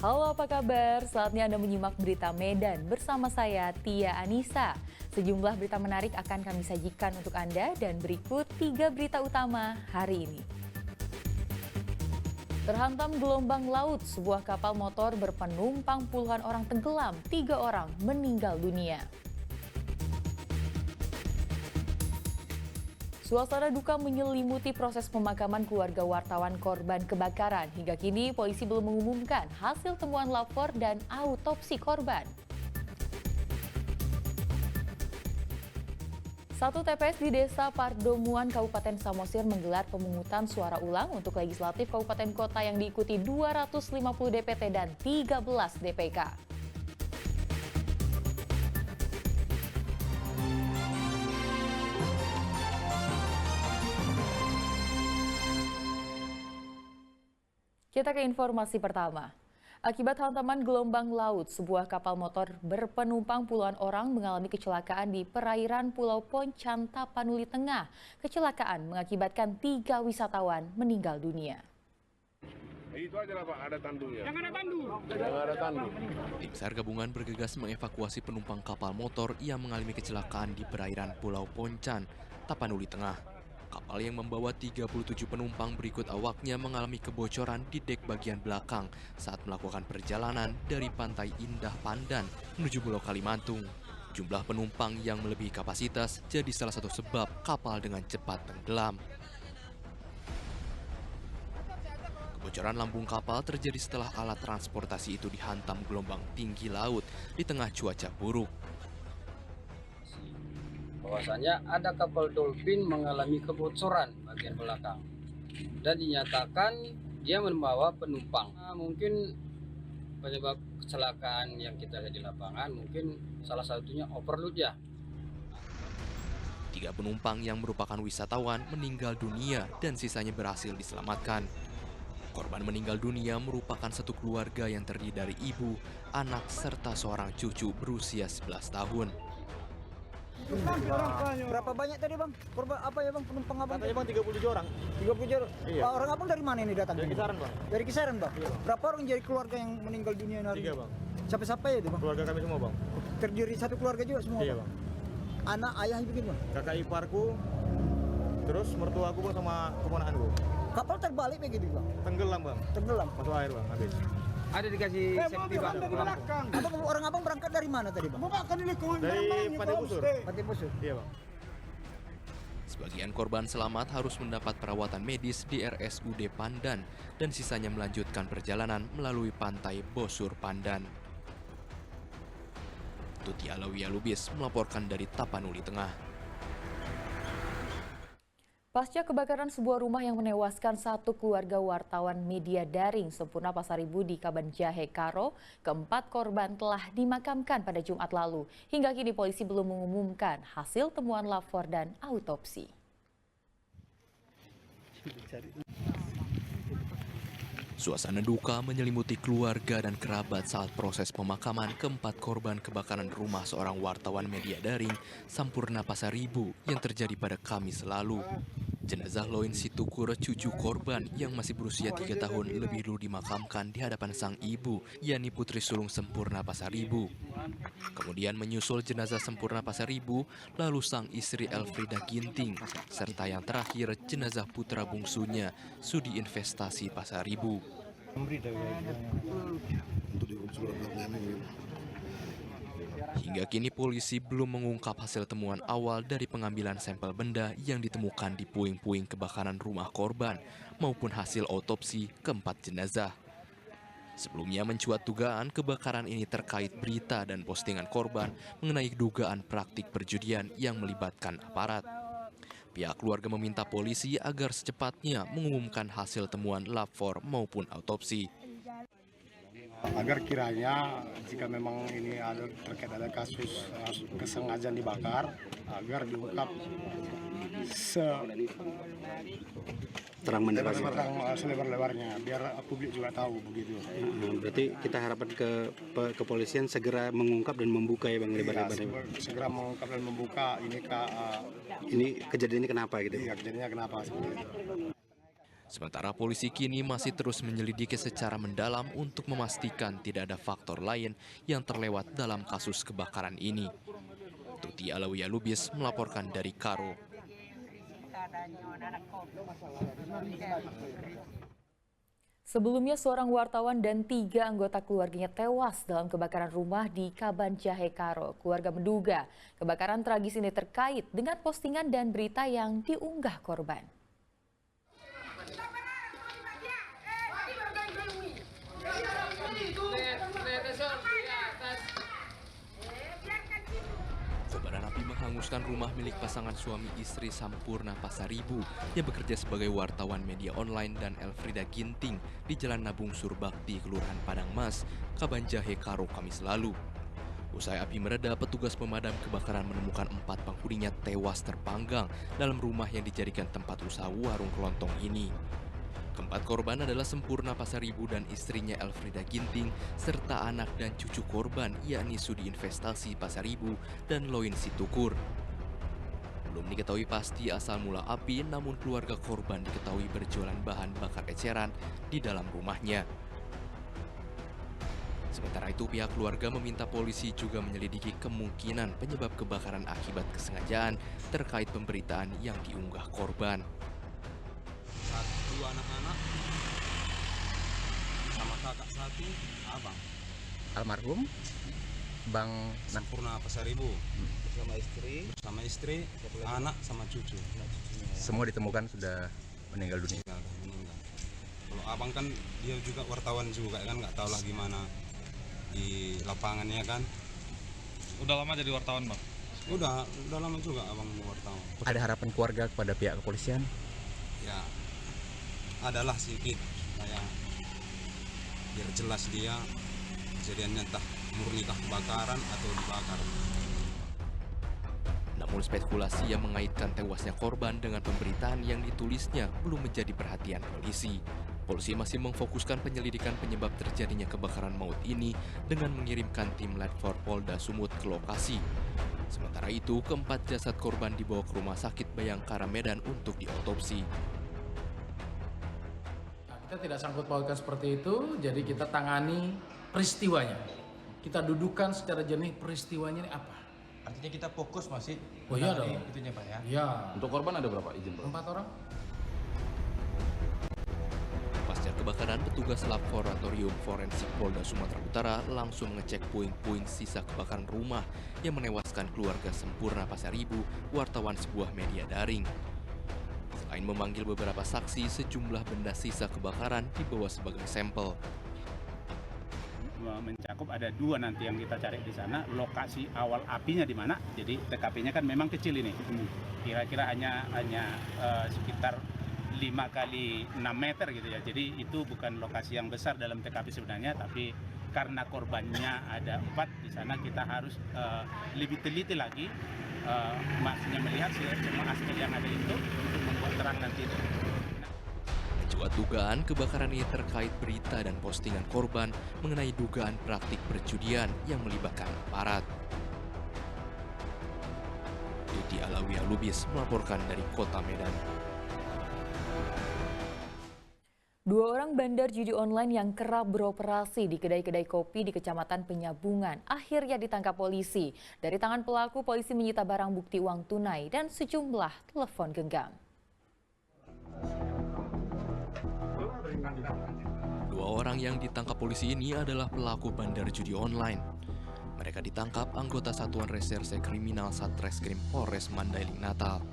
Halo, apa kabar? Saatnya Anda menyimak berita Medan bersama saya, Tia Anissa. Sejumlah berita menarik akan kami sajikan untuk Anda dan berikut 3 berita utama hari ini. Terhantam gelombang laut, sebuah kapal motor berpenumpang puluhan orang tenggelam, 3 orang meninggal dunia. Suasana duka menyelimuti proses pemakaman keluarga wartawan korban kebakaran. Hingga kini polisi belum mengumumkan hasil temuan lapor dan autopsi korban. Satu TPS di Desa Pardomuan, Kabupaten Samosir menggelar pemungutan suara ulang untuk legislatif kabupaten kota yang diikuti 250 DPT dan 13 DPK. Kita ke informasi pertama. Akibat hantaman gelombang laut, sebuah kapal motor berpenumpang puluhan orang mengalami kecelakaan di perairan Pulau Poncan, Tapanuli Tengah. Kecelakaan mengakibatkan 3 wisatawan meninggal dunia. Itu aja lah Pak, ada tandungnya. Yang ada tandu. Yang ada tandu. Tim SAR gabungan bergegas mengevakuasi penumpang kapal motor yang mengalami kecelakaan di perairan Pulau Poncan, Tapanuli Tengah. Kapal yang membawa 37 penumpang berikut awaknya mengalami kebocoran di dek bagian belakang saat melakukan perjalanan dari Pantai Indah Pandan menuju Pulau Kalimantung. Jumlah penumpang yang melebihi kapasitas jadi salah satu sebab kapal dengan cepat tenggelam. Kebocoran lambung kapal terjadi setelah alat transportasi itu dihantam gelombang tinggi laut di tengah cuaca buruk. Bahwasanya ada kapal dolphin mengalami kebocoran bagian belakang dan dinyatakan dia membawa penumpang. Mungkin penyebab kecelakaan yang kita lihat di lapangan mungkin salah satunya overload ya. 3 penumpang yang merupakan wisatawan meninggal dunia dan sisanya berhasil diselamatkan. Korban meninggal dunia merupakan satu keluarga yang terdiri dari ibu, anak, serta seorang cucu berusia 11 tahun. Berapa banyak tadi bang? Korban apa ya bang penumpang abang? Katanya bang 37 orang. 37 orang? Iya. Orang abang dari mana ini datang? Dari Kisaran bang. Dari Kisaran bang? Iya, bang. Berapa orang jadi keluarga yang meninggal dunia hari ini? 3 bang. Siapa-siapa ya itu bang? Keluarga kami semua bang. Terdiri satu keluarga juga semua Iya bang? bang. Anak, ayah begitu bang? Kakak iparku, terus mertuaku bang sama keponakanku. Kapal terbalik begitu bang? Tenggelam bang. Tenggelam? Masuk air bang, habis. Ada dikasih safety bang dari belakang. Orang abang berangkat dari mana tadi bang? Dari Pantai Busur. Pantai Busur. Iya bang. Sebagian korban selamat harus mendapat perawatan medis di RSUD Pandan dan sisanya melanjutkan perjalanan melalui Pantai Bosur Pandan. Tuti Alawiyah Lubis melaporkan dari Tapanuli Tengah. Pasca kebakaran sebuah rumah yang menewaskan satu keluarga wartawan media daring Sempurna Pasaribu di Kabanjahe Karo, keempat korban telah dimakamkan pada Jumat lalu. Hingga kini polisi belum mengumumkan hasil temuan lapor dan autopsi. Suasana duka menyelimuti keluarga dan kerabat saat proses pemakaman keempat korban kebakaran rumah seorang wartawan media daring Sampurna Pasaribu yang terjadi pada Kamis lalu. Jenazah Loin Situkur, cucu korban yang masih berusia 3 tahun lebih dulu dimakamkan di hadapan sang ibu, yakni Putri Sulung Sempurna Pasaribu. Kemudian menyusul jenazah Sempurna Pasaribu, lalu sang istri Elfrida Ginting, serta yang terakhir jenazah putra bungsunya, Sudi Investasi Pasaribu. Hingga kini polisi belum mengungkap hasil temuan awal dari pengambilan sampel benda yang ditemukan di puing-puing kebakaran rumah korban maupun hasil otopsi keempat jenazah. Sebelumnya mencuat dugaan kebakaran ini terkait berita dan postingan korban mengenai dugaan praktik perjudian yang melibatkan aparat. Pihak keluarga meminta polisi agar secepatnya mengumumkan hasil temuan lapor maupun autopsi. Agar kiranya jika memang ini terkait ada kasus kesengajaan dibakar, agar diungkap selebar-lebarnya, biar publik juga tahu begitu. Berarti kita harapkan ke kepolisian segera mengungkap dan membuka ya bang, lebar-lebarnya. Segera mengungkap dan membuka ini ini kejadian ini kenapa gitu? Iya, kejadiannya kenapa seperti itu. Sementara polisi kini masih terus menyelidiki secara mendalam untuk memastikan tidak ada faktor lain yang terlewat dalam kasus kebakaran ini. Tuti Alawiyah Lubis melaporkan dari Karo. Sebelumnya seorang wartawan dan 3 anggota keluarganya tewas dalam kebakaran rumah di Kabanjahe, Karo. Keluarga menduga kebakaran tragis ini terkait dengan postingan dan berita yang diunggah korban. Kobaran api menghanguskan rumah milik pasangan suami istri Sampurna Pasaribu yang bekerja sebagai wartawan media online dan Elfrida Ginting di Jalan Nabung Surbakti, Kelurahan Padang Mas, Kabanjahe, Karo, Kamis lalu. Usai api mereda, petugas pemadam kebakaran menemukan 4 penghuninya tewas terpanggang dalam rumah yang dijadikan tempat usaha warung kelontong ini. Keempat korban adalah Sampurna Pasaribu dan istrinya Elfrida Ginting, serta anak dan cucu korban yakni Sudi Investasi Pasaribu dan Loin Situkur. Belum diketahui pasti asal mula api, namun keluarga korban diketahui berjualan bahan bakar eceran di dalam rumahnya. Sementara itu, pihak keluarga meminta polisi juga menyelidiki kemungkinan penyebab kebakaran akibat kesengajaan terkait pemberitaan yang diunggah korban. 2 anak-anak sama kakak 1 abang. Almarhum Bang Sampurna Pasaribu bersama istri, anak sama cucu. Semua ditemukan sudah meninggal dunia. Meninggal. Kalau abang kan dia juga wartawan juga kan, nggak tahu lah gimana di lapangannya kan. Udah lama jadi wartawan, Bang? Udah lama juga abang wartawan. Ada harapan keluarga kepada pihak kepolisian? Ya, adalah sedikit kayak biar jelas dia kejadiannya entah murnikah kebakaran atau dibakar. Namun spekulasi yang mengaitkan tewasnya korban dengan pemberitaan yang ditulisnya belum menjadi perhatian polisi. Polisi masih memfokuskan penyelidikan penyebab terjadinya kebakaran maut ini dengan mengirimkan tim Ledfor Polda Sumut ke lokasi. Sementara itu, keempat jasad korban dibawa ke Rumah Sakit Bayangkara Medan untuk diotopsi. Kita tidak sangkut pautkan seperti itu, jadi kita tangani peristiwanya. Kita dudukan secara jernih peristiwanya ini apa. Artinya kita fokus masih dong. Itunya, Pak ya? Ya. Untuk korban ada berapa izin, Pak? 4 orang. Pasca kebakaran, petugas Laboratorium Forensik Polda Sumatera Utara langsung mengecek puing-puing sisa kebakaran rumah yang menewaskan keluarga Sampurna Pasaribu, wartawan sebuah media daring. Selain memanggil beberapa saksi, sejumlah benda sisa kebakaran dibawa sebagai sampel. Mencakup ada 2 nanti yang kita cari di sana, lokasi awal apinya di mana. Jadi TKP-nya kan memang kecil ini, kira-kira hanya sekitar 5 kali 6 meter gitu ya. Jadi itu bukan lokasi yang besar dalam TKP sebenarnya, tapi karena korbannya ada 4 di sana, kita harus lebih teliti lagi, maksudnya melihat semua aspek yang ada itu untuk membuat terang nanti itu. Mencuat dugaan kebakaran ini terkait berita dan postingan korban mengenai dugaan praktik perjudian yang melibatkan aparat. Tuti Alawiyah Lubis melaporkan dari Kota Medan. 2 orang bandar judi online yang kerap beroperasi di kedai-kedai kopi di Kecamatan Penyabungan akhirnya ditangkap polisi. Dari tangan pelaku, polisi menyita barang bukti uang tunai dan sejumlah telepon genggam. 2 orang yang ditangkap polisi ini adalah pelaku bandar judi online. Mereka ditangkap anggota Satuan Reserse Kriminal Satreskrim Polres Mandailing Natal.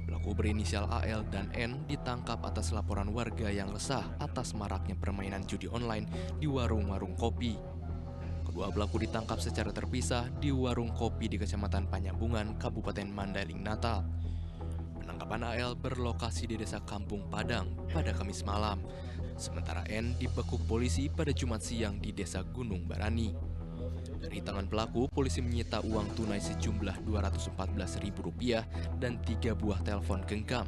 Pelaku berinisial AL dan N ditangkap atas laporan warga yang resah atas maraknya permainan judi online di warung-warung kopi. Kedua pelaku ditangkap secara terpisah di warung kopi di Kecamatan Penyabungan, Kabupaten Mandailing Natal. Penangkapan AL berlokasi di Desa Kampung Padang pada Kamis malam, sementara N dibekuk polisi pada Jumat siang di Desa Gunung Barani. Dari tangan pelaku, polisi menyita uang tunai sejumlah Rp214.000 dan 3 buah telepon genggam.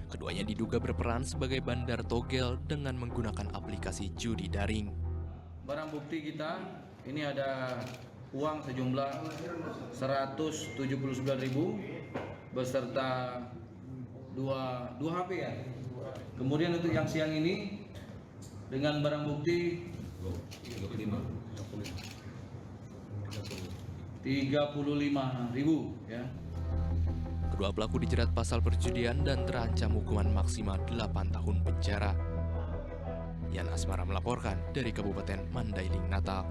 Keduanya diduga berperan sebagai bandar togel dengan menggunakan aplikasi judi daring. Barang bukti kita ini ada uang sejumlah Rp179.000 beserta dua HP ya. Kemudian untuk yang siang ini dengan barang bukti 35.000 ya. Kedua pelaku dijerat pasal perjudian dan terancam hukuman maksimal 8 tahun penjara. Yan Asmara melaporkan dari Kabupaten Mandailing, Natal.